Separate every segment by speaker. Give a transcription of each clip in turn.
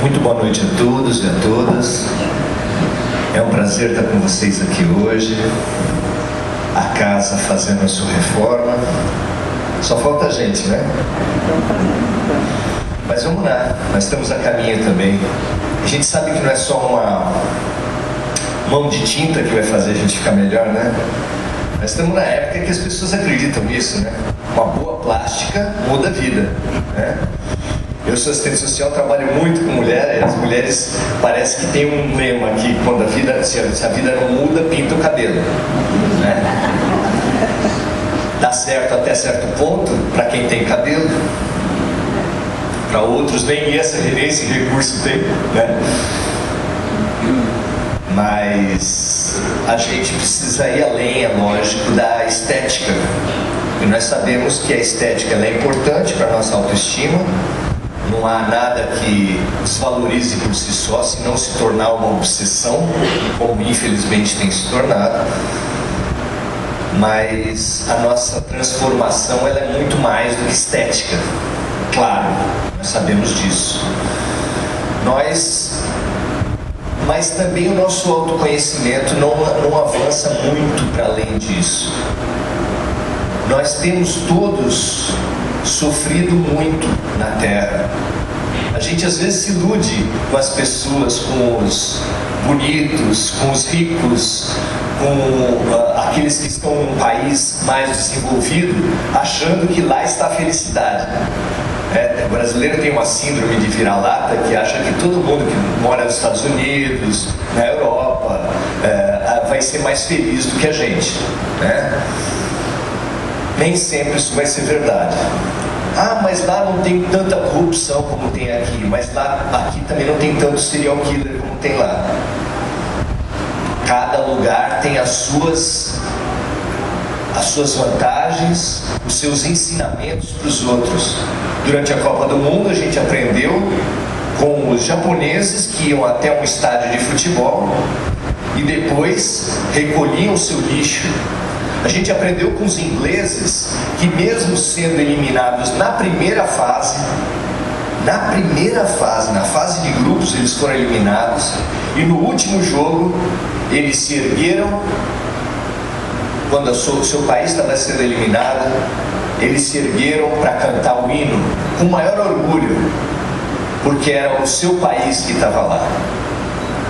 Speaker 1: Muito boa noite a todos e a todas. É um prazer estar com vocês aqui hoje. A casa fazendo a sua reforma. Só falta a gente, né? Mas vamos lá, nós estamos a caminho também. A gente sabe que não é só uma mão de tinta que vai fazer a gente ficar melhor, né? Nós estamos na época que as pessoas acreditam nisso, né? Uma boa plástica muda a vida, né? Eu sou assistente social, trabalho muito com mulheres. As mulheres parece que tem um lema que quando se a vida não muda, pinta o cabelo, né? Dá certo até certo ponto para quem tem cabelo, para outros nem esse recurso tem, né? Mas a gente precisa ir além, é lógico, da estética. E nós sabemos que a estética ela é importante para a nossa autoestima. Não há nada que desvalorize por si só, se não se tornar uma obsessão, como infelizmente tem se tornado. Mas a nossa transformação ela é muito mais do que estética. Claro, nós sabemos disso. Mas também o nosso autoconhecimento não avança muito para além disso. Nós temos todos sofrido muito na Terra. A gente às vezes se ilude com as pessoas, com os bonitos, com os ricos, com aqueles que estão num país mais desenvolvido, achando que lá está a felicidade. O brasileiro tem uma síndrome de vira-lata que acha que todo mundo que mora nos Estados Unidos, na Europa, vai ser mais feliz do que a gente, né? Nem sempre isso vai ser verdade. Mas lá não tem tanta corrupção como tem aqui, mas aqui também não tem tanto serial killer como tem lá. Cada lugar tem as suas vantagens, os seus ensinamentos para os outros. Durante a Copa do Mundo a gente aprendeu com os japoneses que iam até um estádio de futebol e depois recolhiam o seu lixo. A gente aprendeu com os ingleses que mesmo sendo eliminados na primeira fase, na fase de grupos eles foram eliminados, e no último jogo eles se ergueram, quando o seu país estava sendo eliminado, eles se ergueram para cantar o hino com maior orgulho, porque era o seu país que estava lá.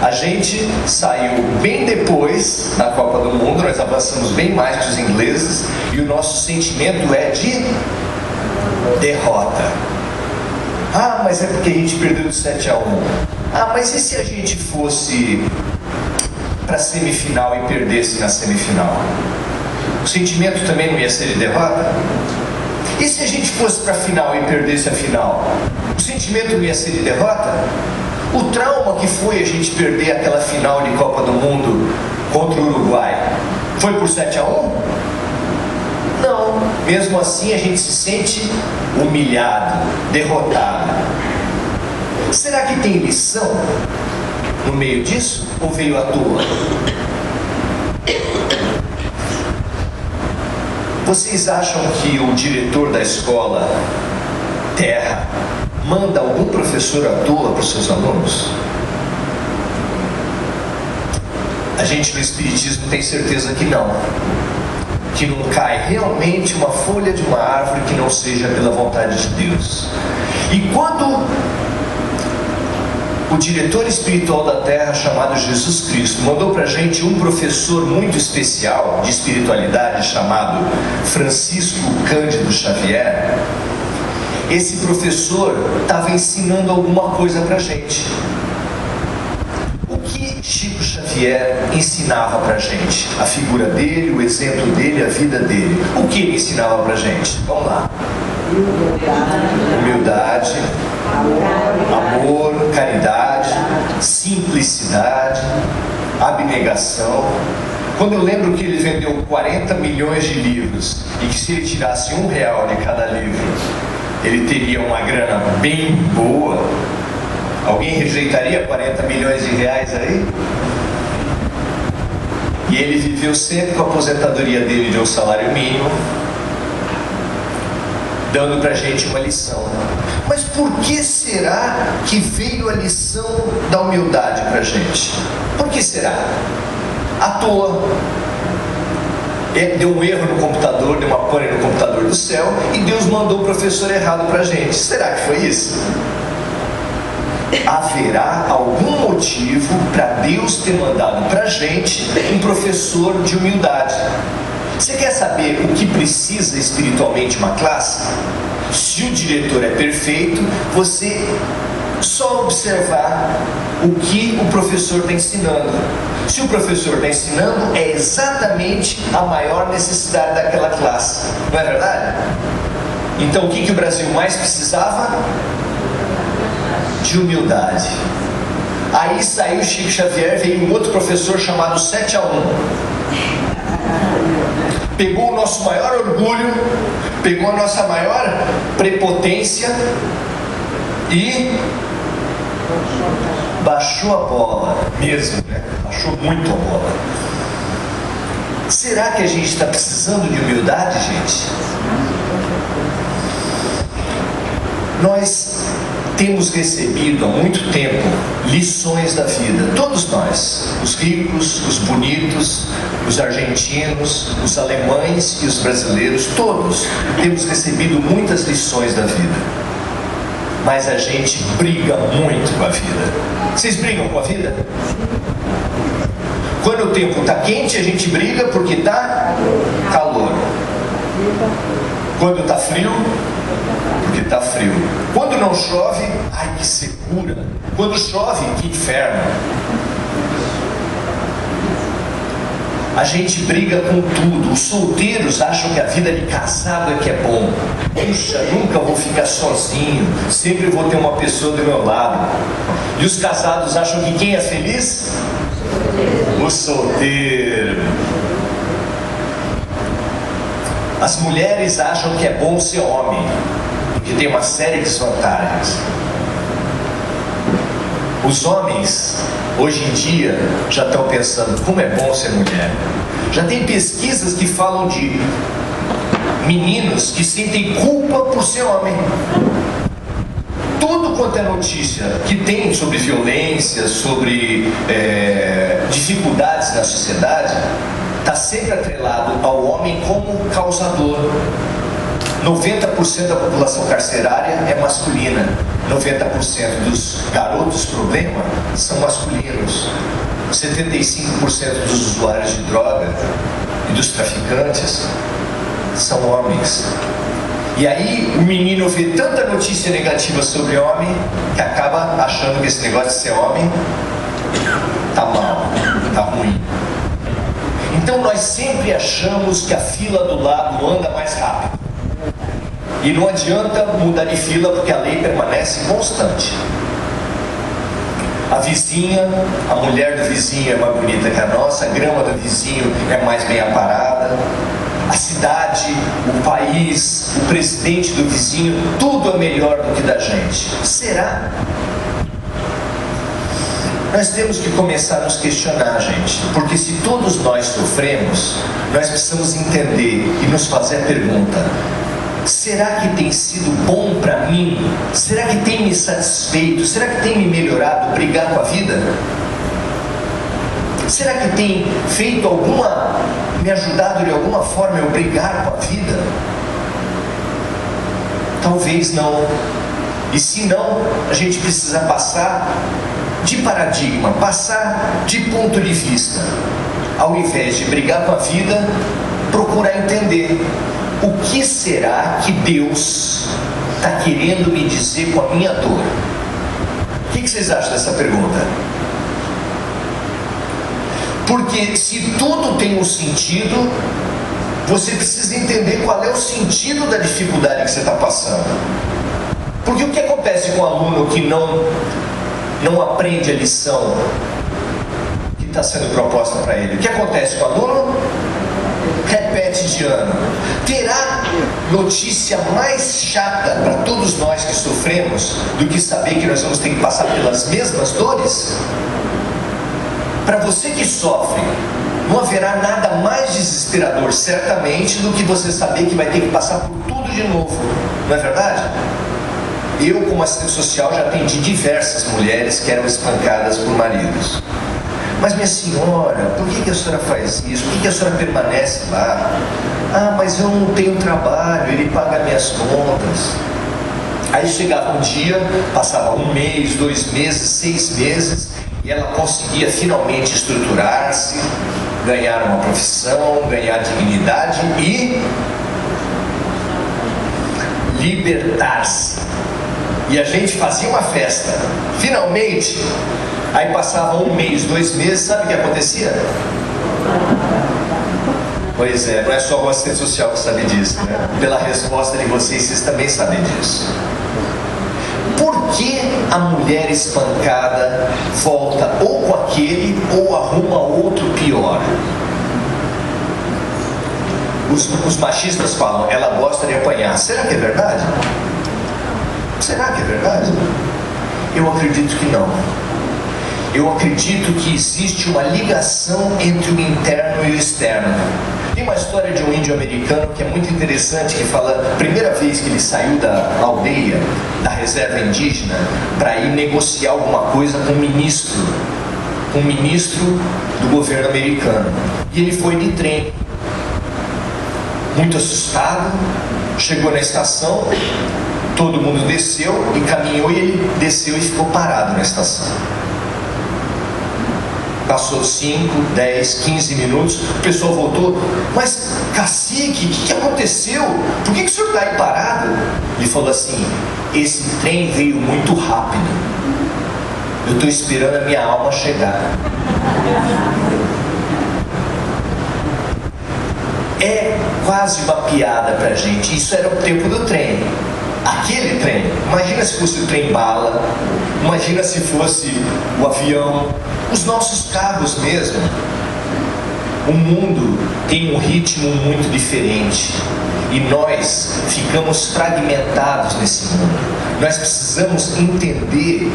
Speaker 1: A gente saiu bem depois da Copa do Mundo, nós avançamos bem mais que os ingleses, e o nosso sentimento é de derrota. Mas é porque a gente perdeu de 7-1. Mas e se a gente fosse para a semifinal e perdesse na semifinal? O sentimento também não ia ser de derrota? E se a gente fosse para a final e perdesse a final? O sentimento não ia ser de derrota? O trauma que foi a gente perder aquela final de Copa do Mundo contra o Uruguai foi por 7-1? Não. Mesmo assim a gente se sente humilhado, derrotado. Será que tem lição no meio disso? Ou veio à toa? Vocês acham que o diretor da escola Terra manda algum professor à toa para os seus alunos? A gente no Espiritismo tem certeza que não. Que não cai realmente uma folha de uma árvore que não seja pela vontade de Deus. E quando o diretor espiritual da Terra, chamado Jesus Cristo, mandou para a gente um professor muito especial de espiritualidade, chamado Francisco Cândido Xavier, esse professor estava ensinando alguma coisa para a gente. O que Chico Xavier ensinava para a gente? A figura dele, o exemplo dele, a vida dele. O que ele ensinava para a gente? Vamos lá. Humildade, amor, caridade, simplicidade, abnegação. Quando eu lembro que ele vendeu 40 milhões de livros e que se ele tirasse R$1 de cada livro, ele teria uma grana bem boa. Alguém rejeitaria 40 milhões de reais aí? E ele viveu sempre com a aposentadoria dele de um salário mínimo. dando para a gente uma lição. Mas por que será que veio a lição da humildade para a gente? Por que será? À toa. Deu um erro no computador, deu uma pane no computador do céu e Deus mandou o professor errado para a gente. Será que foi isso? Haverá algum motivo para Deus ter mandado para a gente um professor de humildade. Você quer saber o que precisa espiritualmente uma classe? Se o diretor é perfeito, você só observar o que o professor está ensinando. Se o professor está ensinando, é exatamente a maior necessidade daquela classe. Não é verdade? Então o que o Brasil mais precisava? De humildade. Aí saiu Chico Xavier, veio um outro professor chamado 7-1. Pegou o nosso maior orgulho, pegou a nossa maior prepotência e baixou a bola mesmo, né? Baixou muito a bola. Será que a gente está precisando de humildade, gente? Nós temos recebido há muito tempo lições da vida, todos nós, os ricos, os bonitos, os argentinos, os alemães e os brasileiros, todos temos recebido muitas lições da vida, mas a gente briga muito com a vida. Vocês brigam com a vida? Quando o tempo está quente, a gente briga porque está calor. Quando está frio, porque está frio. Quando não chove, ai que secura. Quando chove, que inferno. A gente briga com tudo. Os solteiros acham que a vida de casado é que é bom. Puxa, nunca vou ficar sozinho, sempre vou ter uma pessoa do meu lado. E os casados acham que quem é feliz? O solteiro. As mulheres acham que é bom ser homem, porque tem uma série de desvantagens. Os homens, hoje em dia, já estão pensando como é bom ser mulher. Já tem pesquisas que falam de meninos que sentem culpa por ser homem. Tudo quanto é notícia que tem sobre violência, sobre dificuldades na sociedade, está sempre atrelado ao homem como causador. 90% da população carcerária é masculina. 90% dos garotos problema são masculinos. 75% dos usuários de droga e dos traficantes são homens. E aí o menino vê tanta notícia negativa sobre homem que acaba achando que esse negócio de ser homem tá mal, tá ruim. Então nós sempre achamos que a fila do lado anda mais rápido. E não adianta mudar de fila porque a lei permanece constante. A vizinha, a mulher do vizinho é mais bonita que a nossa, a grama do vizinho é mais bem aparada, a cidade, o país, o presidente do vizinho, tudo é melhor do que da gente. Será? Nós temos que começar a nos questionar, gente, porque se todos nós sofremos, nós precisamos entender e nos fazer a pergunta: será que tem sido bom para mim? Será que tem me satisfeito? Será que tem me melhorado brigar com a vida? Será que tem feito me ajudado de alguma forma eu brigar com a vida? Talvez não. E se não, a gente precisa passar de paradigma, passar de ponto de vista. Ao invés de brigar com a vida, procurar entender o que será que Deus está querendo me dizer com a minha dor. O que vocês acham dessa pergunta? Porque se tudo tem um sentido, você precisa entender qual é o sentido da dificuldade que você está passando. Porque o que acontece com o aluno que não aprende a lição que está sendo proposta para ele? O que acontece com o aluno? Repete de ano. Terá notícia mais chata para todos nós que sofremos do que saber que nós vamos ter que passar pelas mesmas dores? Para você que sofre, não haverá nada mais desesperador, certamente, do que você saber que vai ter que passar por tudo de novo. Não é verdade? Eu, como assistente social, já atendi diversas mulheres que eram espancadas por maridos. Mas minha senhora, por que a senhora faz isso? Por que a senhora permanece lá? Ah, mas eu não tenho trabalho, ele paga minhas contas. Aí chegava um dia, passava 1 mês, 2 meses, 6 meses, e ela conseguia finalmente estruturar-se, ganhar uma profissão, ganhar dignidade e libertar-se. E a gente fazia uma festa, finalmente. Aí passava 1 mês, 2 meses, sabe o que acontecia? Pois é, não é só o assistente social que sabe disso, né? Pela resposta de vocês também sabem disso. Por que a mulher espancada volta ou com aquele ou arruma outro pior? Os machistas falam, ela gosta de apanhar. Será que é verdade? Será que é verdade? Eu acredito que não. Eu acredito que existe uma ligação entre o interno e o externo. Tem uma história de um índio americano que é muito interessante, que fala, primeira vez que ele saiu da aldeia, da reserva indígena, para ir negociar alguma coisa com um ministro do governo americano. E ele foi de trem. Muito assustado, chegou na estação, todo mundo desceu e caminhou, e ele desceu e ficou parado na estação. Passou 5, 10, 15 minutos, o pessoal voltou, mas cacique, o que aconteceu? Por que o senhor está aí parado? Ele falou assim, esse trem veio muito rápido, eu estou esperando a minha alma chegar. É quase uma piada pra gente, isso era o tempo do trem. Aquele trem, imagina se fosse o trem bala, imagina se fosse o avião, os nossos carros mesmo. O mundo tem um ritmo muito diferente e nós ficamos fragmentados nesse mundo. Nós precisamos entender,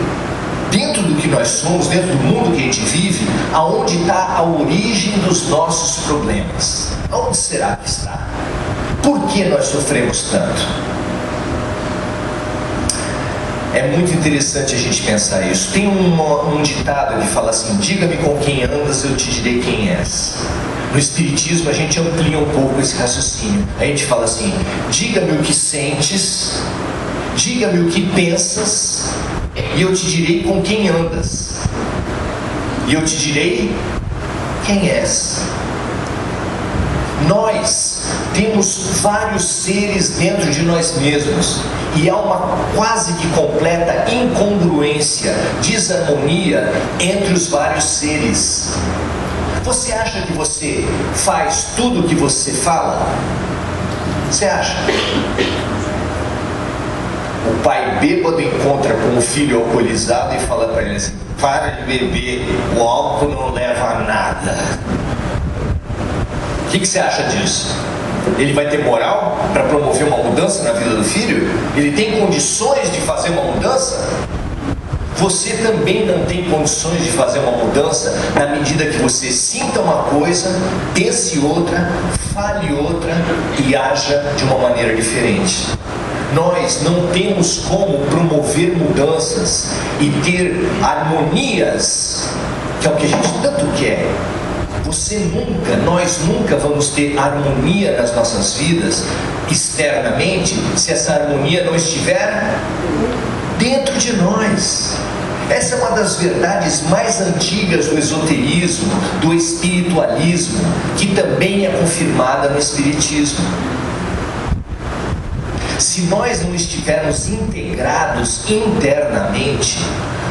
Speaker 1: dentro do que nós somos, dentro do mundo que a gente vive, aonde está a origem dos nossos problemas. Onde será que está? Por que nós sofremos tanto? É muito interessante a gente pensar isso. Tem um ditado que fala assim, diga-me com quem andas, eu te direi quem és. No Espiritismo a gente amplia um pouco esse raciocínio. A gente fala assim, diga-me o que sentes, diga-me o que pensas, e eu te direi com quem andas. E eu te direi quem és. Nós temos vários seres dentro de nós mesmos e há uma quase que completa incongruência, desarmonia entre os vários seres. Você acha que você faz tudo o que você fala? Você acha? O pai bêbado encontra com o filho alcoolizado e fala para ele assim, para de beber, o álcool não leva a nada. O que você acha disso? Ele vai ter moral para promover uma mudança na vida do filho? Ele tem condições de fazer uma mudança? Você também não tem condições de fazer uma mudança na medida que você sinta uma coisa, pense outra, fale outra e haja de uma maneira diferente. Nós não temos como promover mudanças e ter harmonias, que é o que a gente tanto quer. Nós nunca vamos ter harmonia nas nossas vidas externamente se essa harmonia não estiver dentro de nós. Essa é uma das verdades mais antigas do esoterismo, do espiritualismo, que também é confirmada no Espiritismo. Se nós não estivermos integrados internamente,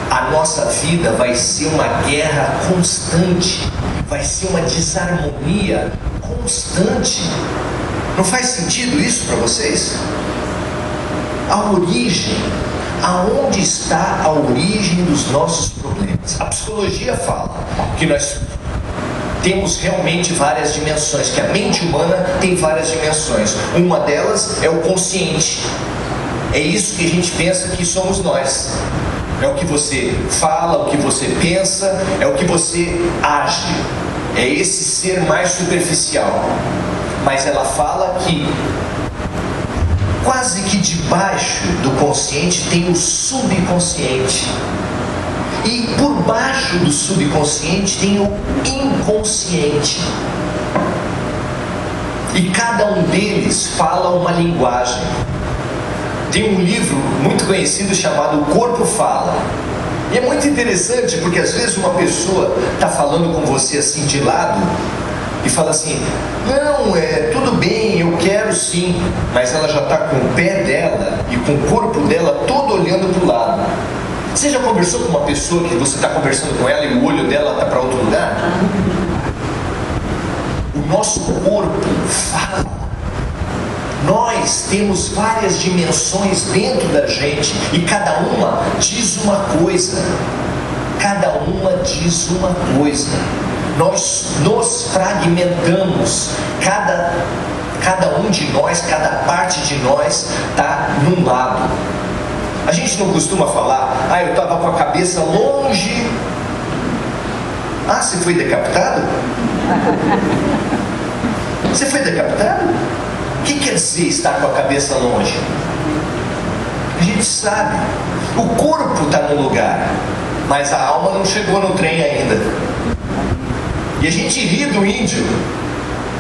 Speaker 1: a nossa vida vai ser uma guerra constante, vai ser uma desarmonia constante. Não faz sentido isso para vocês? A origem, aonde está a origem dos nossos problemas? A psicologia fala que nós temos realmente várias dimensões, que a mente humana tem várias dimensões. Uma delas é o consciente. É isso que a gente pensa que somos nós. É o que você fala, o que você pensa, é o que você age. É esse ser mais superficial. Mas ela fala que quase que debaixo do consciente tem o subconsciente. E por baixo do subconsciente tem o inconsciente. E cada um deles fala uma linguagem. Tem um livro muito conhecido chamado O Corpo Fala. E é muito interessante porque às vezes uma pessoa está falando com você assim de lado e fala assim: não, tudo bem, eu quero sim. Mas ela já está com o pé dela e com o corpo dela todo olhando para o lado. Você já conversou com uma pessoa que você está conversando com ela e o olho dela está para outro lugar? O nosso corpo fala. Nós temos várias dimensões dentro da gente e cada uma diz uma coisa. Cada uma diz uma coisa. Nós nos fragmentamos. Cada um de nós, cada parte de nós está num lado. A gente não costuma falar: eu estava com a cabeça longe. Você foi decapitado? Você foi decapitado? O que quer dizer estar com a cabeça longe? A gente sabe. O corpo está no lugar, mas a alma não chegou no trem ainda. E a gente ri do índio,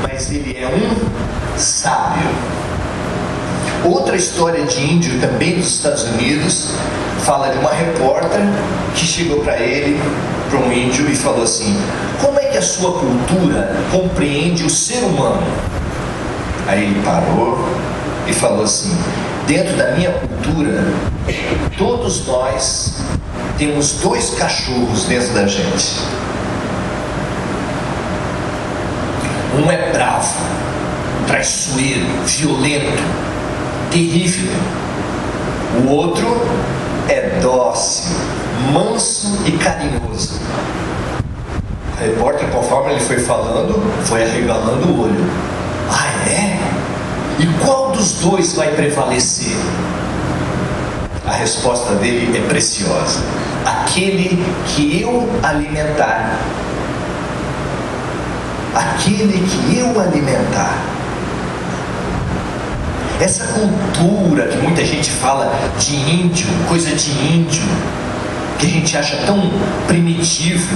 Speaker 1: mas ele é um sábio. Outra história de índio, também dos Estados Unidos, fala de uma repórter que chegou para um índio e falou assim: como é que a sua cultura compreende o ser humano? Aí ele parou e falou assim: dentro da minha cultura, todos nós temos 2 cachorros dentro da gente. Um é bravo, traiçoeiro, violento, terrível. O outro é dócil, manso e carinhoso. O repórter, conforme ele foi falando, foi arregalando o olho. É? E qual dos 2 vai prevalecer? A resposta dele é preciosa: aquele que eu alimentar. Aquele que eu alimentar. Essa cultura que muita gente fala de índio, coisa de índio, que a gente acha tão primitivo.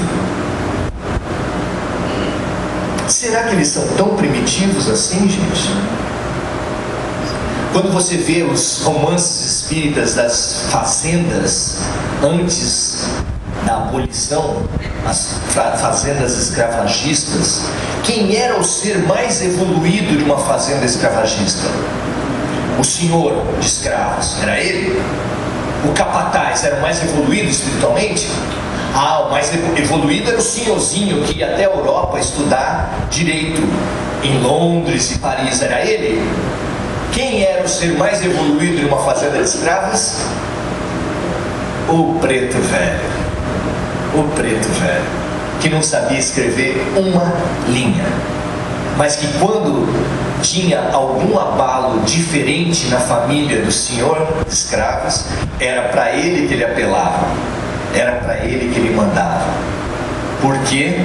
Speaker 1: Será que eles são tão primitivos assim, gente? Quando você vê os romances espíritas das fazendas antes da abolição, as fazendas escravagistas, quem era o ser mais evoluído de uma fazenda escravagista? O senhor de escravos, era ele? O capataz era o mais evoluído espiritualmente? O mais evoluído era o senhorzinho que ia até a Europa estudar direito, em Londres e Paris, era ele? Quem era o ser mais evoluído de uma fazenda de escravos? O preto velho. O preto velho, que não sabia escrever uma linha, mas que quando tinha algum abalo diferente na família do senhor de escravos, era para ele que ele apelava, era para ele que ele mandava. Por quê?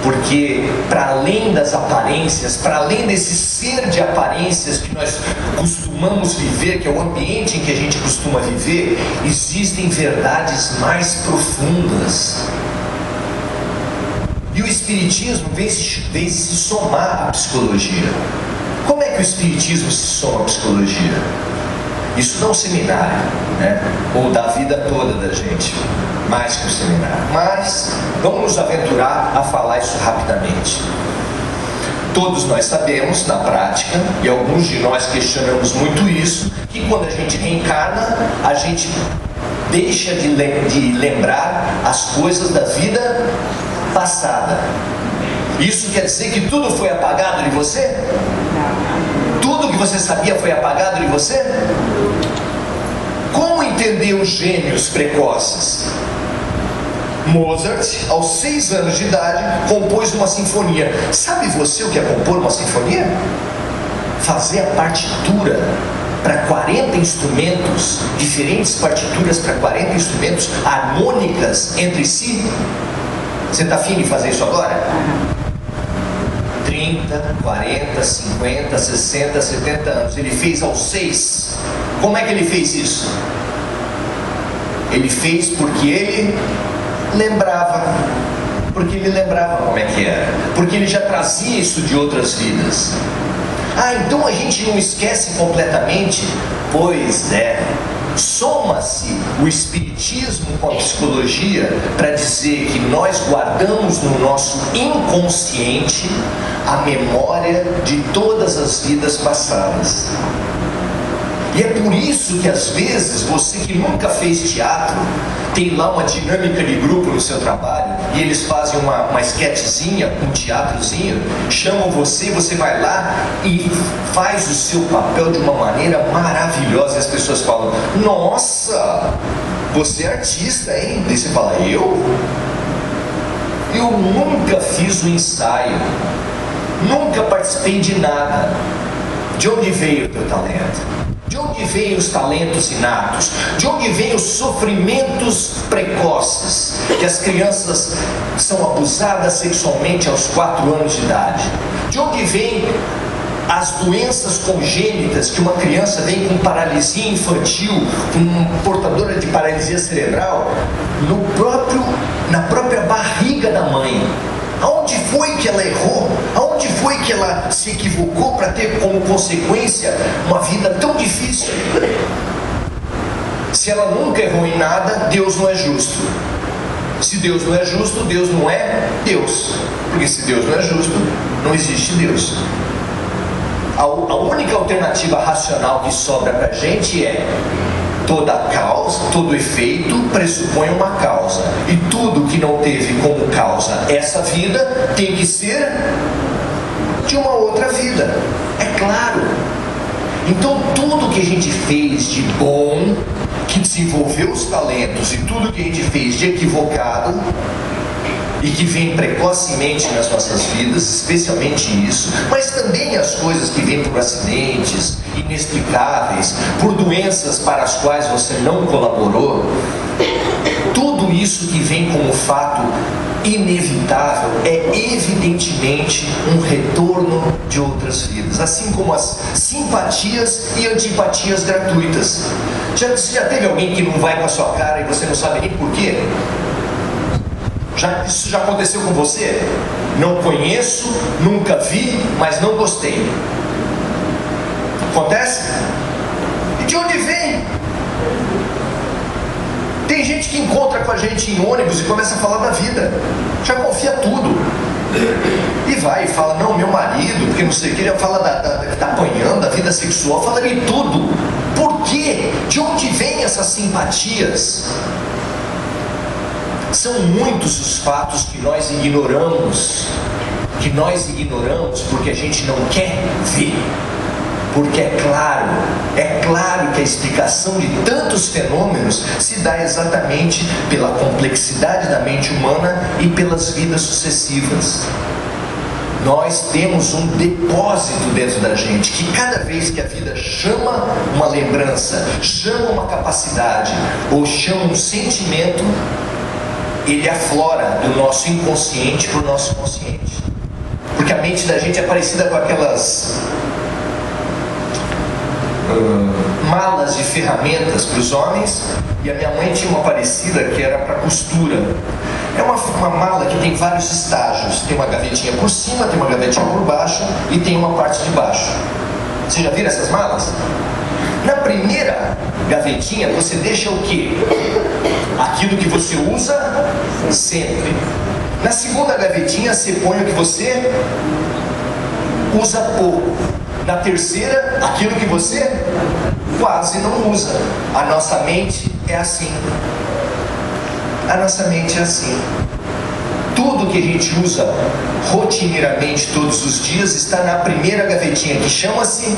Speaker 1: Porque para além das aparências, para além desse ser de aparências que nós costumamos viver, que é o ambiente em que a gente costuma viver, existem verdades mais profundas. E o Espiritismo vem se somar à psicologia. Como é que o Espiritismo se soma à psicologia? Isso não é um seminário, né? Ou da vida toda da gente, mais que um seminário. Mas vamos nos aventurar a falar isso rapidamente. Todos nós sabemos, na prática, e alguns de nós questionamos muito isso, que quando a gente reencarna, a gente deixa de lembrar as coisas da vida passada. Isso quer dizer que tudo foi apagado de você? Tudo que você sabia foi apagado de você? Como entender os gênios precoces? Mozart, aos 6 anos de idade, compôs uma sinfonia. Sabe você o que é compor uma sinfonia? Fazer a partitura para 40 instrumentos, diferentes partituras para 40 instrumentos, harmônicas entre si. Você está afim de fazer isso agora? 30 30, 40, 50, 60, 70 anos. Ele fez aos 6. Como é que ele fez isso? Ele fez porque ele lembrava. Porque ele lembrava como é que era. Porque ele já trazia isso de outras vidas. Então a gente não esquece completamente? Pois é. Soma-se o espiritismo com a psicologia para dizer que nós guardamos no nosso inconsciente a memória de todas as vidas passadas. E é por isso que às vezes você que nunca fez teatro, tem lá uma dinâmica de grupo no seu trabalho, e eles fazem uma esquetezinha, um teatrozinho, chamam você, você vai lá e faz o seu papel de uma maneira maravilhosa, e as pessoas falam: nossa, você é artista, hein? E você fala: eu nunca fiz um ensaio, nunca participei de nada. De onde veio o teu talento? De onde vêm os talentos inatos? De onde vêm os sofrimentos precoces? Que as crianças são abusadas sexualmente aos 4 anos de idade? De onde vêm as doenças congênitas, que uma criança vem com paralisia infantil, com portadora de paralisia cerebral, na própria barriga da mãe? Aonde foi que ela errou? Aonde foi que ela se equivocou para ter como consequência uma vida tão difícil? Se ela nunca errou em nada, Deus não é justo. Se Deus não é justo, Deus não é Deus. Porque se Deus não é justo, não existe Deus. A única alternativa racional que sobra para a gente é: toda causa, todo efeito pressupõe uma causa, e tudo que não teve como causa essa vida tem que ser de uma outra vida. É claro. Então tudo que a gente fez de bom, que desenvolveu os talentos, e tudo que a gente fez de equivocado e que vem precocemente nas nossas vidas, especialmente isso, mas também as coisas que vêm por acidentes inexplicáveis, por doenças para as quais você não colaborou, tudo isso que vem como fato inevitável é evidentemente um retorno de outras vidas, assim como as simpatias e antipatias gratuitas. Você já teve alguém que não vai com a sua cara e você não sabe nem porquê? Isso já aconteceu com você? Não conheço, nunca vi, mas não gostei. Acontece? E de onde vem? Tem gente que encontra com a gente em ônibus e começa a falar da vida, já confia tudo, e vai e fala: não, meu marido, porque não sei o que, ele fala que está apanhando, da vida sexual, fala de tudo. Por quê? De onde vêm essas simpatias? São muitos os fatos que nós ignoramos porque a gente não quer ver. Porque é claro que a explicação de tantos fenômenos se dá exatamente pela complexidade da mente humana e pelas vidas sucessivas. Nós temos um depósito dentro da gente, que cada vez que a vida chama uma lembrança, chama uma capacidade, ou chama um sentimento, ele aflora do nosso inconsciente para o nosso consciente. Porque a mente da gente é parecida com aquelas malas de ferramentas para os homens, e a minha mãe tinha uma parecida que era para costura. É uma mala que tem vários estágios. Tem uma gavetinha por cima, tem uma gavetinha por baixo e tem uma parte de baixo. Você já viram essas malas? Na primeira gavetinha você deixa o quê? Aquilo que você usa sempre. Na segunda gavetinha você põe o que você usa pouco. Na terceira, aquilo que você quase não usa. A nossa mente é assim. A nossa mente é assim. Tudo que a gente usa rotineiramente todos os dias está na primeira gavetinha, que chama-se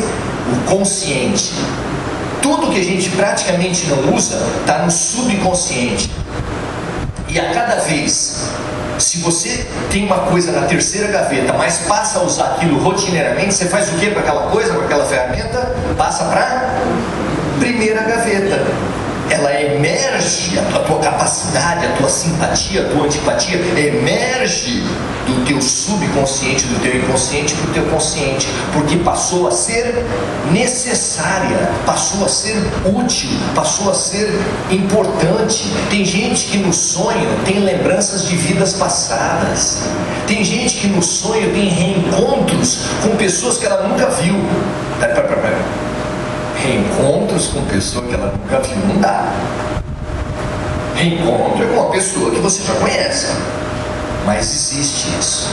Speaker 1: o consciente. Tudo que a gente praticamente não usa está no subconsciente. E a cada vez, se você tem uma coisa na terceira gaveta, mas passa a usar aquilo rotineiramente, você faz o que com aquela coisa, com aquela ferramenta? Passa para a primeira gaveta. ela emerge, a tua capacidade, a tua simpatia, a tua antipatia emerge do teu subconsciente, do teu inconsciente para o teu consciente, porque passou a ser necessária, passou a ser útil, passou a ser importante. Tem gente que no sonho tem lembranças de vidas passadas, tem gente que no sonho tem reencontros com pessoas que ela nunca viu. Pera. Reencontros com pessoa que ela nunca viu não dá. Reencontro é com uma pessoa que você já conhece, mas existe isso.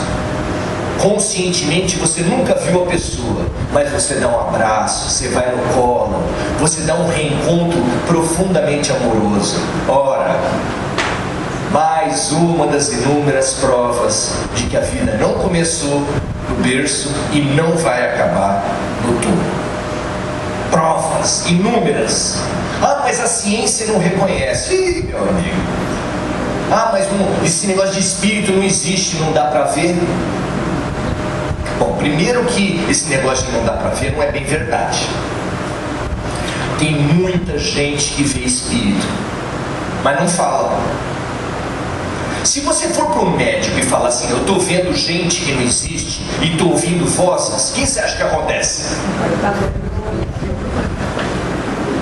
Speaker 1: Conscientemente você nunca viu a pessoa, mas você dá um abraço, você vai no colo, você dá um reencontro profundamente amoroso. Ora, mais uma das inúmeras provas de que a vida não começou no berço e não vai acabar no túmulo. Provas inúmeras. Ah, mas a ciência não reconhece. Ih, meu amigo. Ah, mas esse negócio de espírito não existe, não dá para ver. Bom, primeiro que esse negócio de não dá para ver não é bem verdade. Tem muita gente que vê espírito, mas não fala. Se você for para um médico e falar assim, eu estou vendo gente que não existe e estou ouvindo vozes, o que você acha que acontece?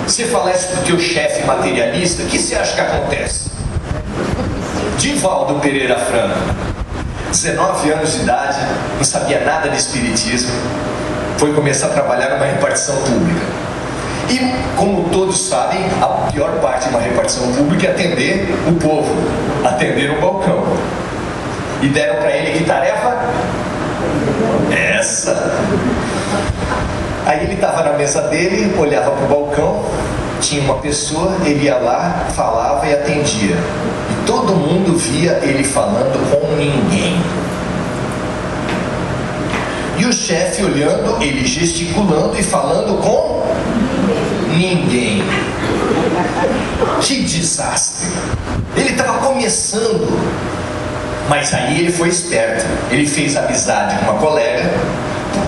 Speaker 1: Você falar isso para o teu chefe materialista, o que você acha que acontece? Divaldo Pereira Franco, 19 anos de idade, não sabia nada de espiritismo, foi começar a trabalhar numa repartição pública. E, como todos sabem, a pior parte de uma repartição pública é atender o povo, atender o balcão. E deram para ele que tarefa? Essa. Aí ele estava na mesa dele, olhava para o balcão, tinha uma pessoa, ele ia lá, falava e atendia. E todo mundo via ele falando com ninguém. E o chefe olhando, ele gesticulando e falando com ninguém. Que desastre! Ele estava começando, mas aí ele foi esperto. Ele fez amizade com uma colega.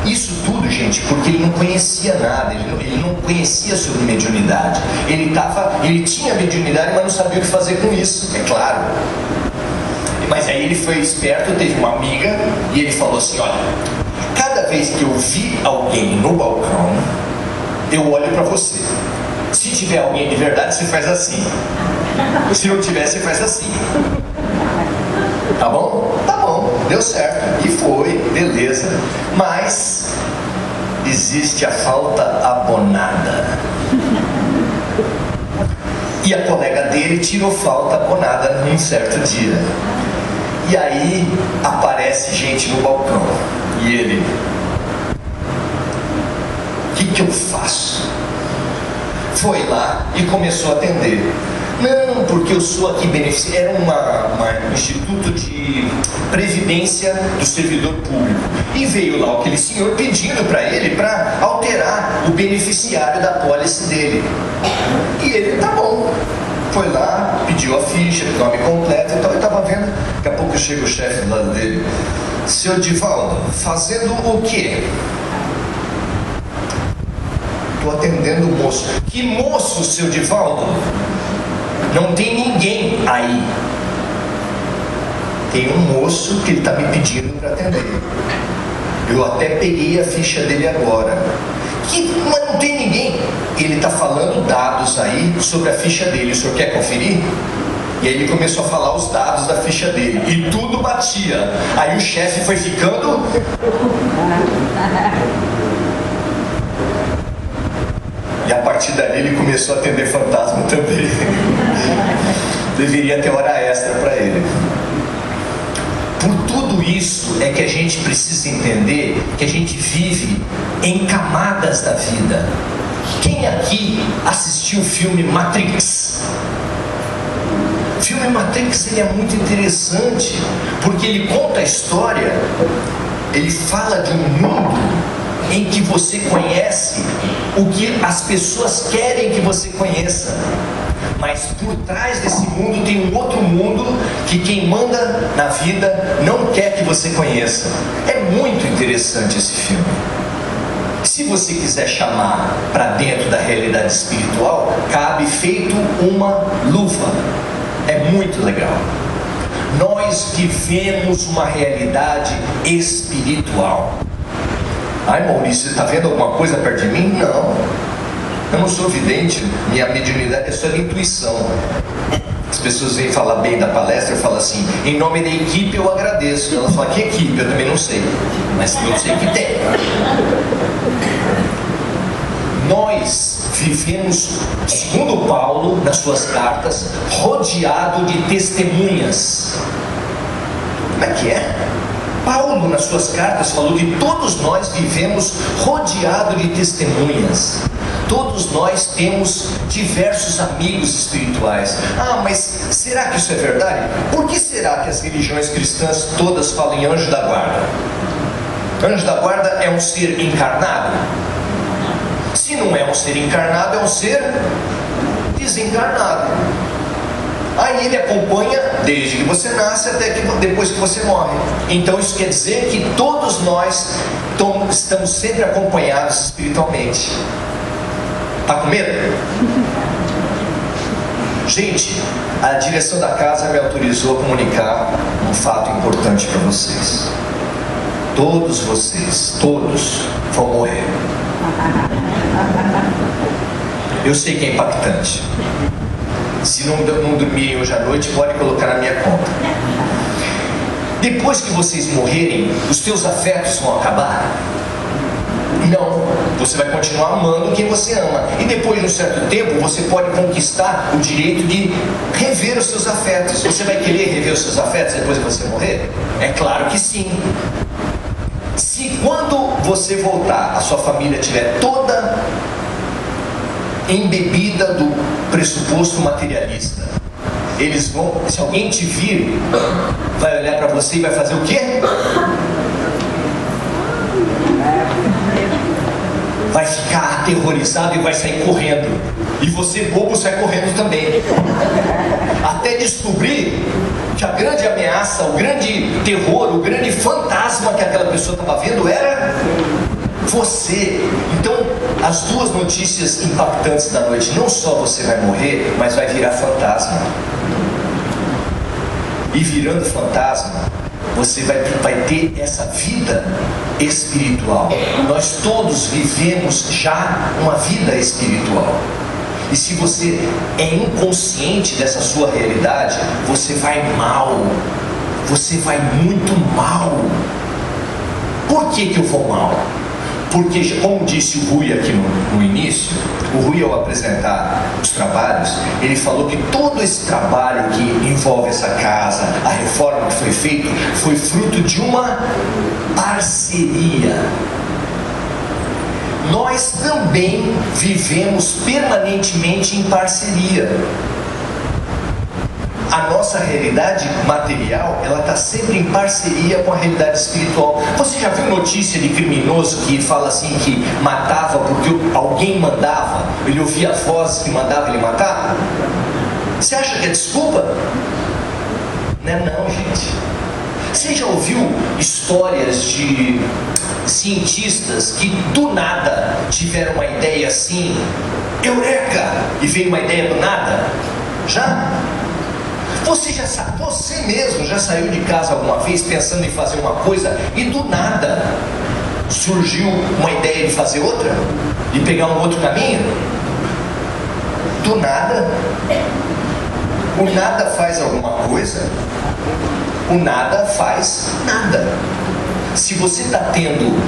Speaker 1: Isso tudo, gente, porque ele não conhecia nada, ele não conhecia sobre mediunidade. Ele tinha mediunidade, mas não sabia o que fazer com isso, é claro. Mas aí ele foi esperto, teve uma amiga e ele falou assim: olha, cada vez que eu vi alguém no balcão, eu olho para você. Se tiver alguém de verdade, você faz assim. Se não tiver, você faz assim. Tá bom? Tá bom, deu certo. E foi, beleza. Mas existe a falta abonada. E a colega dele tirou falta abonada num certo dia. E aí aparece gente no balcão. E ele: o que eu faço? Foi lá e começou a atender. Não, porque eu sou aqui beneficiário. Era um instituto de previdência do servidor público. E veio lá aquele senhor pedindo para ele para alterar o beneficiário da pólice dele. E ele: tá bom. Foi lá, pediu a ficha, nome completo e tal. Eu estava vendo, daqui a pouco chega o chefe do lado dele: seu Divaldo, fazendo o quê? Estou atendendo o moço. Que moço, seu Divaldo? Não tem ninguém aí. Tem um moço que ele está me pedindo para atender. Eu até peguei a ficha dele agora. Mas não tem ninguém. Ele está falando dados aí sobre a ficha dele. O senhor quer conferir? E aí ele começou a falar os dados da ficha dele. E tudo batia. Aí o chefe foi ficando... E a partir dali ele começou a atender fantasma também. Deveria ter hora extra para ele. Por tudo isso é que a gente precisa entender que a gente vive em camadas da vida. Quem aqui assistiu o filme Matrix? O filme Matrix, ele é muito interessante porque ele conta a história, ele fala de um mundo em que você conhece o que as pessoas querem que você conheça, mas por trás desse mundo tem um outro mundo que quem manda na vida não quer que você conheça. É muito interessante esse filme. Se você quiser chamar para dentro da realidade espiritual, cabe feito uma luva. É muito legal. Nós vivemos uma realidade espiritual. Ai, Maurício, você está vendo alguma coisa perto de mim? Não. Eu não sou vidente, minha mediunidade é só de intuição. As pessoas vêm falar bem da palestra, eu falo assim, em nome da equipe eu agradeço. Ela fala, que equipe? Eu também não sei, mas eu sei que tem. Nós vivemos, segundo Paulo, nas suas cartas, rodeado de testemunhas. Como é que é? Paulo, nas suas cartas, falou que todos nós vivemos rodeado de testemunhas. Todos nós temos diversos amigos espirituais. Ah, mas será que isso é verdade? Por que será que as religiões cristãs todas falam em anjo da guarda? Anjo da guarda é um ser encarnado? Se não é um ser encarnado, é um ser desencarnado. Aí ele acompanha desde que você nasce até que depois que você morre. Então isso quer dizer que todos nós estamos sempre acompanhados espiritualmente. Está com medo? Gente, a direção da casa me autorizou a comunicar um fato importante para vocês. Todos vocês, todos vão morrer. Eu sei que é impactante. Se não dormirem hoje à noite, pode colocar na minha conta. Depois que vocês morrerem, os teus afetos vão acabar? Não, você vai continuar amando quem você ama. E depois de um certo tempo, você pode conquistar o direito de rever os seus afetos. Você vai querer rever os seus afetos depois de você morrer? É claro que sim. Se quando você voltar, a sua família estiver toda embebida do pressuposto materialista, eles vão, se alguém te vir, vai olhar para você e vai fazer o quê? Vai ficar aterrorizado e vai sair correndo. E você, bobo, sai correndo também. Até descobrir que a grande ameaça, o grande terror, o grande fantasma que aquela pessoa estava vendo era você. Então, as duas notícias impactantes da noite: não só você vai morrer, mas vai virar fantasma. E virando fantasma, você vai ter essa vida espiritual. Nós todos vivemos já uma vida espiritual. E se você é inconsciente dessa sua realidade, você vai mal. Você vai muito mal. Por que eu vou mal? Porque, como disse o Rui aqui no início, o Rui, ao apresentar os trabalhos, ele falou que todo esse trabalho que envolve essa casa, a reforma que foi feita, foi fruto de uma parceria. Nós também vivemos permanentemente em parceria. A nossa realidade material, ela está sempre em parceria com a realidade espiritual. Você já viu notícia de criminoso que fala assim que matava porque alguém mandava? Ele ouvia vozes que mandavam ele matar? Você acha que é desculpa? Não é não, gente. Você já ouviu histórias de cientistas que do nada tiveram uma ideia assim, eureka, e veio uma ideia do nada? Já? Você mesmo já saiu de casa alguma vez pensando em fazer uma coisa e do nada surgiu uma ideia de fazer outra? De pegar um outro caminho? Do nada? O nada faz alguma coisa? O nada faz nada. Se você está tendo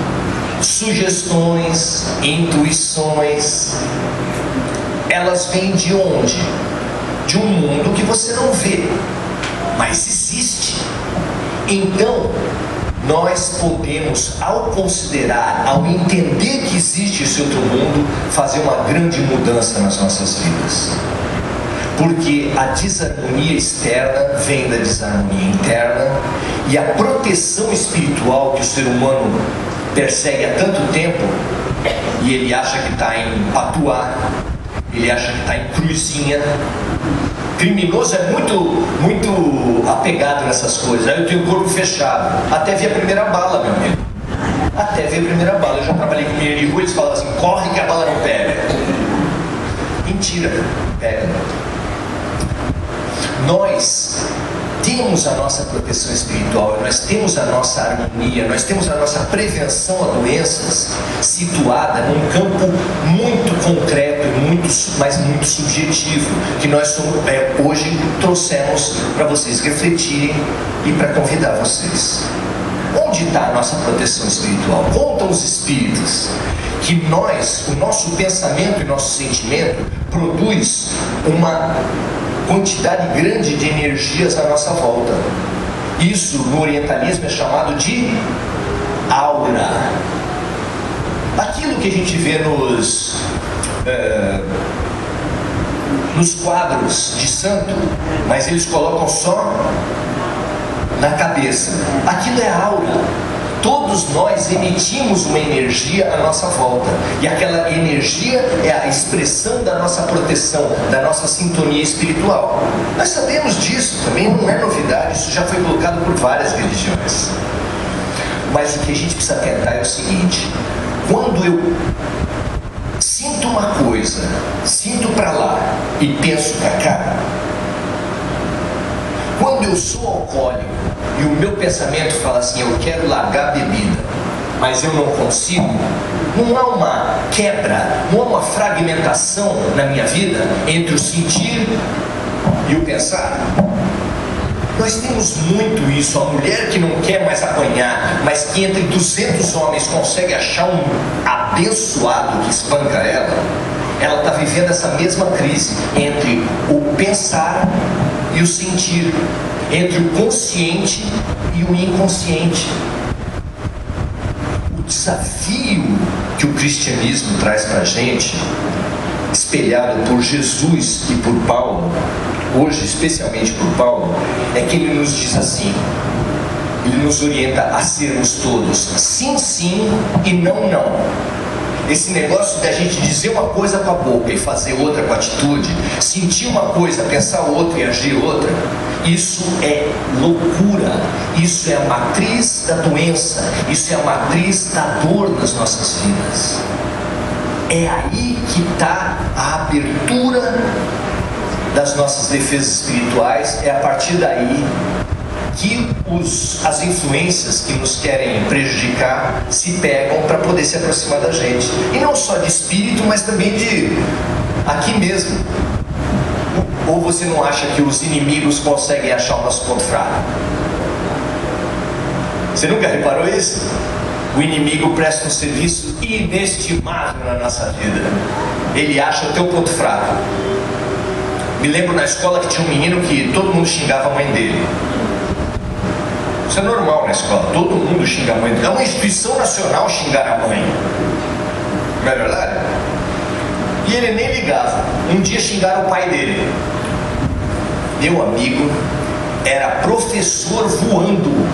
Speaker 1: sugestões, intuições, elas vêm de onde? De um mundo que você não vê, mas existe. Então, nós podemos, ao considerar, ao entender que existe esse outro mundo, fazer uma grande mudança nas nossas vidas. Porque a desarmonia externa vem da desarmonia interna, e a proteção espiritual que o ser humano persegue há tanto tempo, e ele acha que está em Patuá, ele acha que está em Cruzinha. Criminoso é muito apegado nessas coisas. Aí eu tenho o corpo fechado. Até vi a primeira bala, meu amigo. até ver a primeira bala. Eu já trabalhei com menino de rua, eles falavam assim, corre que a bala não pega. Mentira, pega. Nós temos a nossa proteção espiritual, nós temos a nossa harmonia, nós temos a nossa prevenção a doenças situada num campo muito concreto, mas muito subjetivo, que nós hoje trouxemos para vocês refletirem e para convidar vocês. Onde está a nossa proteção espiritual? Contam os espíritos que o nosso pensamento e nosso sentimento produz uma quantidade grande de energias à nossa volta. Isso no orientalismo é chamado de aura. Aquilo que a gente vê nos quadros de santo, mas eles colocam só na cabeça. Aquilo é aura. Todos nós emitimos uma energia à nossa volta, e aquela energia é a expressão da nossa proteção, da nossa sintonia espiritual. Nós sabemos disso, também não é novidade, isso já foi colocado por várias religiões. Mas o que a gente precisa tentar é o seguinte: quando eu sinto uma coisa, sinto para lá e penso para cá, quando eu sou alcoólico e o meu pensamento fala assim, eu quero largar a bebida, mas eu não consigo, não há uma quebra, não há uma fragmentação na minha vida entre o sentir e o pensar? Nós temos muito isso. A mulher que não quer mais apanhar, mas que entre 200 homens consegue achar um abençoado que espanca ela está vivendo essa mesma crise entre o pensar e o sentir, entre o consciente e o inconsciente. O desafio que o cristianismo traz para a gente, espelhado por Jesus e por Paulo, hoje especialmente por Paulo, é que ele nos diz assim, ele nos orienta a sermos todos sim, sim e não, não. Esse negócio da gente dizer uma coisa com a boca e fazer outra com a atitude, sentir uma coisa, pensar outra e agir outra, isso é loucura, isso é a matriz da doença, isso é a matriz da dor nas nossas vidas. É aí que está a abertura das nossas defesas espirituais, é a partir daí que as influências que nos querem prejudicar se pegam para poder se aproximar da gente. E não só de espírito, mas também de aqui mesmo. Ou você não acha que os inimigos conseguem achar o nosso ponto fraco? Você nunca reparou isso? O inimigo presta um serviço inestimável na nossa vida. Ele acha o teu ponto fraco. Me lembro na escola que tinha um menino que todo mundo xingava a mãe dele. Isso é normal na escola, todo mundo xinga a mãe. É uma instituição nacional xingar a mãe. Não é verdade? E ele nem ligava. Um dia xingaram o pai dele. Meu amigo era professor voando.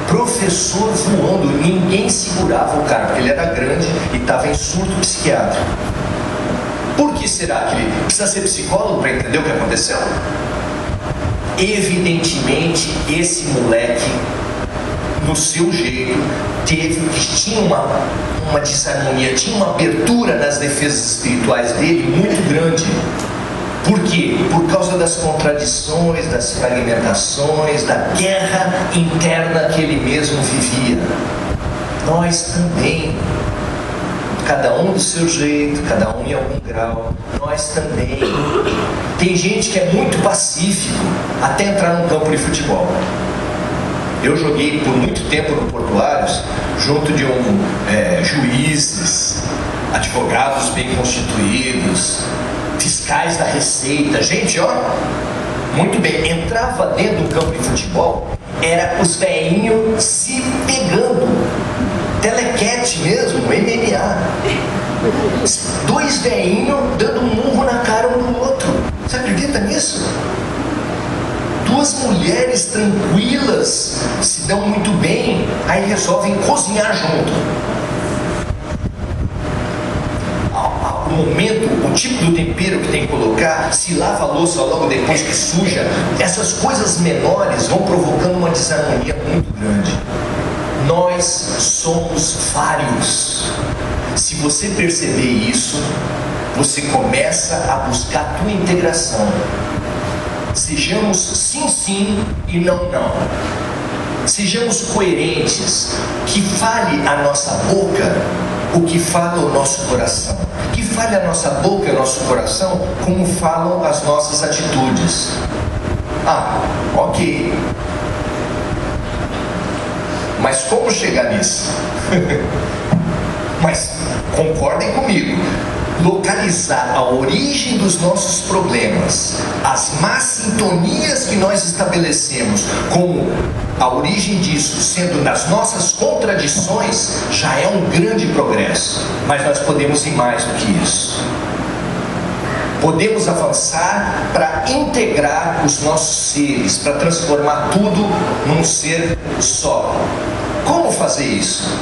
Speaker 1: Professor voando. Ninguém segurava o cara, porque ele era grande e estava em surto psiquiátrico. Por que será que ele precisa ser psicólogo para entender o que aconteceu? Evidentemente, esse moleque, no seu jeito, tinha uma desarmonia, tinha uma abertura nas defesas espirituais dele muito grande. Por quê? Por causa das contradições, das fragmentações, da guerra interna que ele mesmo vivia. Nós também, cada um do seu jeito, cada um em algum grau, nós também. Tem gente que é muito pacífico até entrar num campo de futebol. Eu joguei por muito tempo no Portuários, junto de juízes, advogados bem constituídos, fiscais da Receita, gente, ó, muito bem. Entrava dentro do campo de futebol, era os velhinhos se pegando, telequete mesmo, MMA. Dois velhinhos dando um murro na cara um do outro. Você acredita nisso? Duas mulheres tranquilas, se dão muito bem, aí resolvem cozinhar junto. O momento, o tipo do tempero que tem que colocar, se lava a louça logo depois que suja, essas coisas menores vão provocando uma desarmonia muito grande. Nós somos vários. Se você perceber isso, você começa a buscar a tua integração. Sejamos sim, sim e não, não. Sejamos coerentes. Que fale a nossa boca o que fala o nosso coração. Que fale a nossa boca e o nosso coração como falam as nossas atitudes. Ah, ok. Mas como chegar nisso? Mas concordem comigo. Localizar a origem dos nossos problemas, as más sintonias que nós estabelecemos, como a origem disso sendo nas nossas contradições, já é um grande progresso. Mas nós podemos ir mais do que isso. Podemos avançar para integrar os nossos seres, para transformar tudo num ser só. Como fazer isso?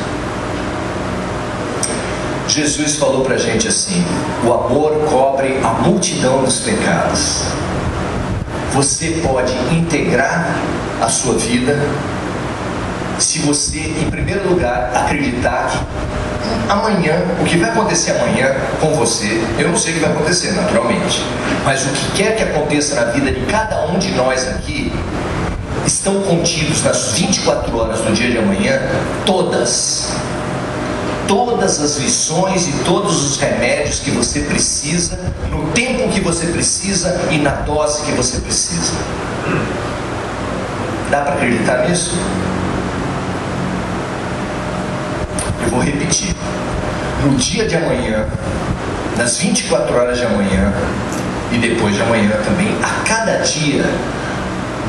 Speaker 1: Jesus falou para a gente assim: o amor cobre a multidão dos pecados. Você pode integrar a sua vida se você, em primeiro lugar, acreditar que amanhã, o que vai acontecer amanhã com você, eu não sei o que vai acontecer naturalmente, mas o que quer que aconteça na vida de cada um de nós aqui, estão contidos nas 24 horas do dia de amanhã, todas as lições e todos os remédios que você precisa, no tempo que você precisa e na dose que você precisa. Dá para acreditar nisso? Eu vou repetir. No dia de amanhã, nas 24 horas de amanhã e depois de amanhã também, a cada dia,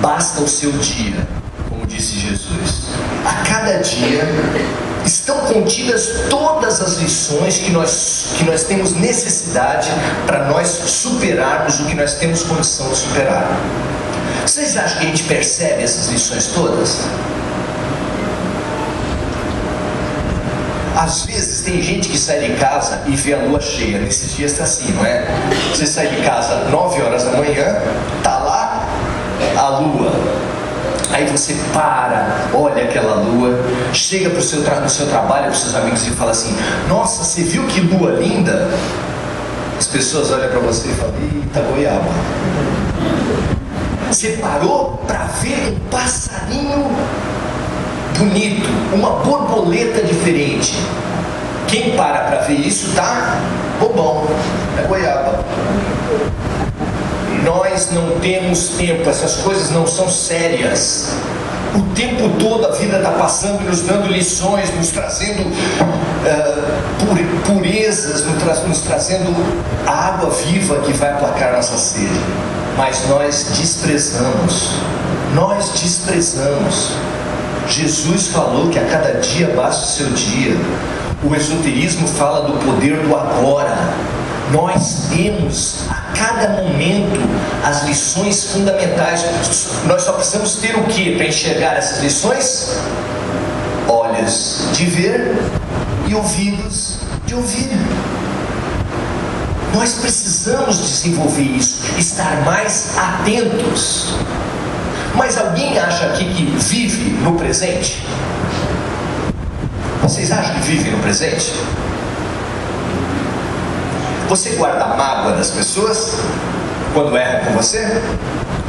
Speaker 1: basta o seu dia, como disse Jesus. A cada dia estão contidas todas as lições que nós temos necessidade para nós superarmos o que nós temos condição de superar. Vocês acham que a gente percebe essas lições todas? Às vezes tem gente que sai de casa e vê a lua cheia. Nesses dias está assim, não é? Você sai de casa 9 horas da manhã, está lá a lua. Aí você para, olha aquela lua, chega no seu trabalho, para os seus amigos e fala assim: nossa, você viu que lua linda? As pessoas olham para você e falam: eita goiaba. Você parou para ver um passarinho bonito, uma borboleta diferente. Quem para ver isso tá bobão, é goiaba. Nós não temos tempo, essas coisas não são sérias. O tempo todo a vida está passando, nos dando lições, nos trazendo purezas, nos trazendo a água viva que vai aplacar nossa sede. Mas nós desprezamos. Jesus falou que a cada dia basta o seu dia. O esoterismo fala do poder do agora. Nós temos a cada momento as lições fundamentais. Nós só precisamos ter o que para enxergar essas lições? Olhos de ver e ouvidos de ouvir. Nós precisamos desenvolver isso, estar mais atentos. Mas alguém acha aqui que vive no presente? Vocês acham que vive no presente? Você guarda a mágoa das pessoas quando erram com você?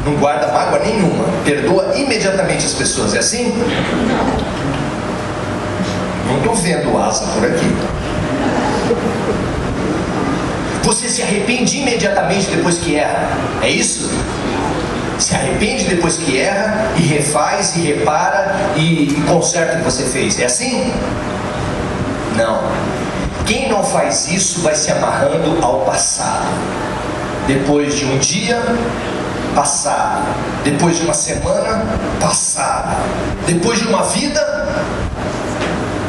Speaker 1: Não guarda mágoa nenhuma, perdoa imediatamente as pessoas, é assim? Não estou vendo asa por aqui. Você se arrepende imediatamente depois que erra, é isso? Se arrepende depois que erra e refaz e repara e conserta o que você fez, é assim? Não. Quem não faz isso vai se amarrando ao passado. Depois de um dia, passado. Depois de uma semana, passado. Depois de uma vida,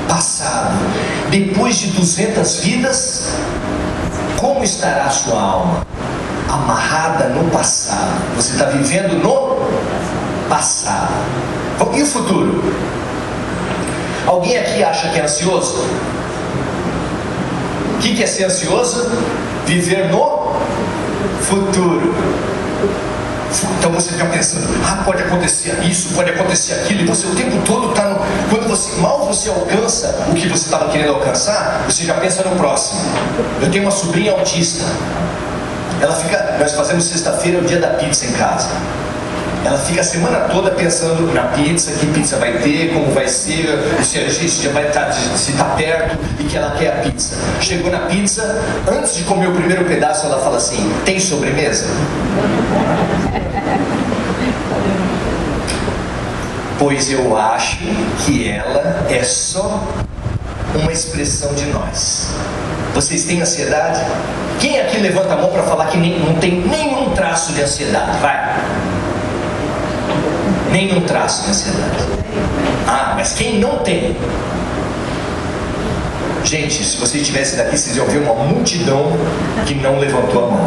Speaker 1: passado. Depois de 200 vidas, como estará a sua alma? Amarrada no passado. Você está vivendo no passado. E o futuro? Alguém aqui acha que é ansioso? O que é ser ansioso? Viver no futuro. Então você fica pensando, pode acontecer isso, pode acontecer aquilo, e você o tempo todo está no... Quando mal você alcança o que você estava querendo alcançar, você já pensa no próximo. Eu tenho uma sobrinha autista. Nós fazemos sexta-feira, é o dia da pizza em casa. Ela fica a semana toda pensando na pizza, que pizza vai ter, como vai ser, se já vai estar, se está perto, e que ela quer a pizza. Chegou na pizza, antes de comer o primeiro pedaço, ela fala assim: tem sobremesa? Pois eu acho que ela é só uma expressão de nós. Vocês têm ansiedade? Quem aqui levanta a mão para falar que não tem nenhum traço de ansiedade? Vai! Nenhum traço de ansiedade. Mas quem não tem? Gente, se vocês estivessem daqui, vocês iam ver uma multidão que não levantou a mão.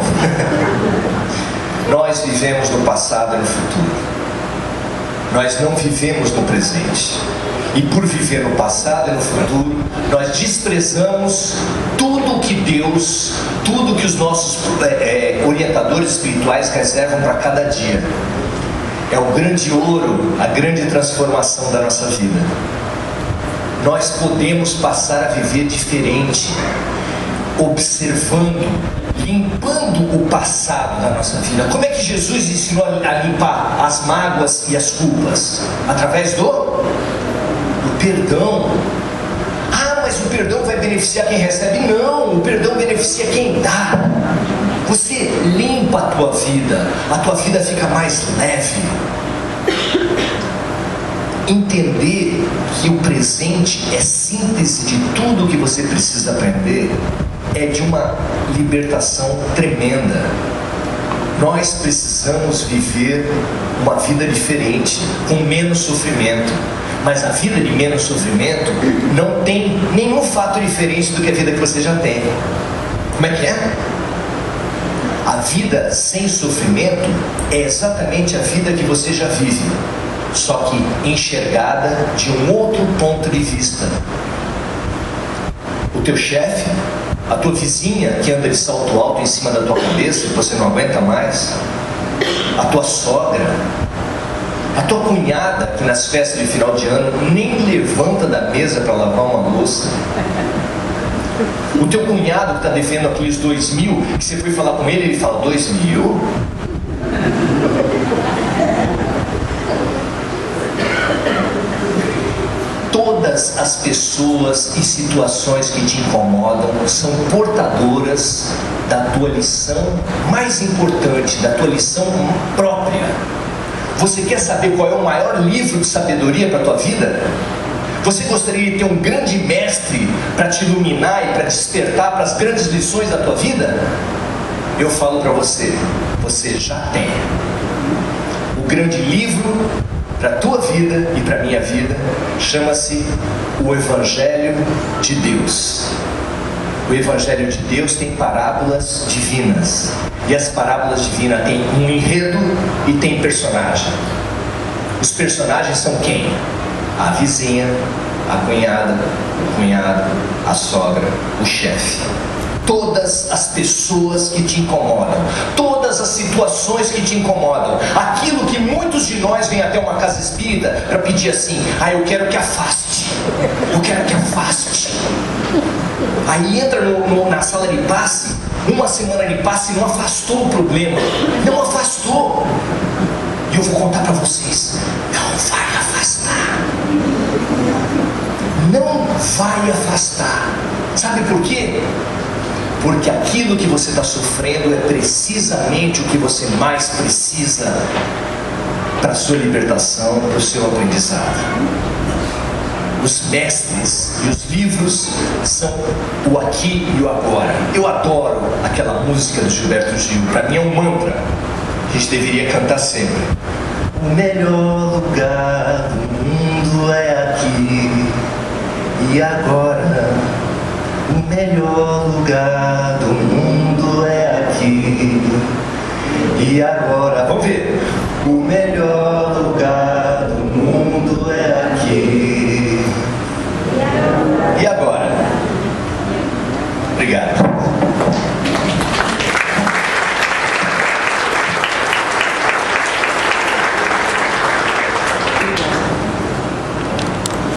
Speaker 1: Nós vivemos no passado e no futuro. Nós não vivemos no presente. E por viver no passado e no futuro, nós desprezamos tudo que Deus, tudo que os nossos orientadores espirituais reservam para cada dia. É o grande ouro, a grande transformação da nossa vida. Nós podemos passar a viver diferente, observando, limpando o passado da nossa vida. Como é que Jesus ensinou a limpar as mágoas e as culpas? Através do perdão. Mas o perdão vai beneficiar quem recebe? Não, o perdão beneficia quem dá. Você limpa a tua vida fica mais leve. Entender que o presente é síntese de tudo que você precisa aprender é de uma libertação tremenda. Nós precisamos viver uma vida diferente, com menos sofrimento. Mas a vida de menos sofrimento não tem nenhum fato diferente do que a vida que você já tem. Como é que é? A vida sem sofrimento é exatamente a vida que você já vive, só que enxergada de um outro ponto de vista. O teu chefe, a tua vizinha que anda de salto alto em cima da tua cabeça, que você não aguenta mais, a tua sogra, a tua cunhada que nas festas de final de ano nem levanta da mesa para lavar uma louça, o teu cunhado que está devendo aqueles 2.000, que você foi falar com ele, ele fala: 2.000? Todas as pessoas e situações que te incomodam são portadoras da tua lição mais importante, da tua lição própria. Você quer saber qual é o maior livro de sabedoria para a tua vida? Você gostaria de ter um grande mestre para te iluminar e para despertar para as grandes lições da tua vida? Eu falo para você, você já tem. O grande livro para a tua vida e para a minha vida chama-se o Evangelho de Deus. O Evangelho de Deus tem parábolas divinas. E as parábolas divinas têm um enredo e tem personagem. Os personagens são quem? A vizinha, a cunhada, o cunhado, a sogra, o chefe. Todas as pessoas que te incomodam, todas as situações que te incomodam, aquilo que muitos de nós vêm até uma casa espírita para pedir assim: eu quero que afaste, eu quero que afaste. Aí entra na sala de passe, uma semana de passe e não afastou o problema, não afastou. E eu vou contar para vocês: não vai afastar, não vai afastar. Sabe por quê? Porque aquilo que você está sofrendo é precisamente o que você mais precisa para a sua libertação, para o seu aprendizado. Os mestres e os livros são o aqui e o agora. Eu adoro aquela música do Gilberto Gil, para mim é um mantra que a gente deveria cantar sempre. O melhor lugar do mundo é aqui e agora. O melhor lugar do mundo é aqui e agora. Vamos ver. O melhor lugar do mundo é aqui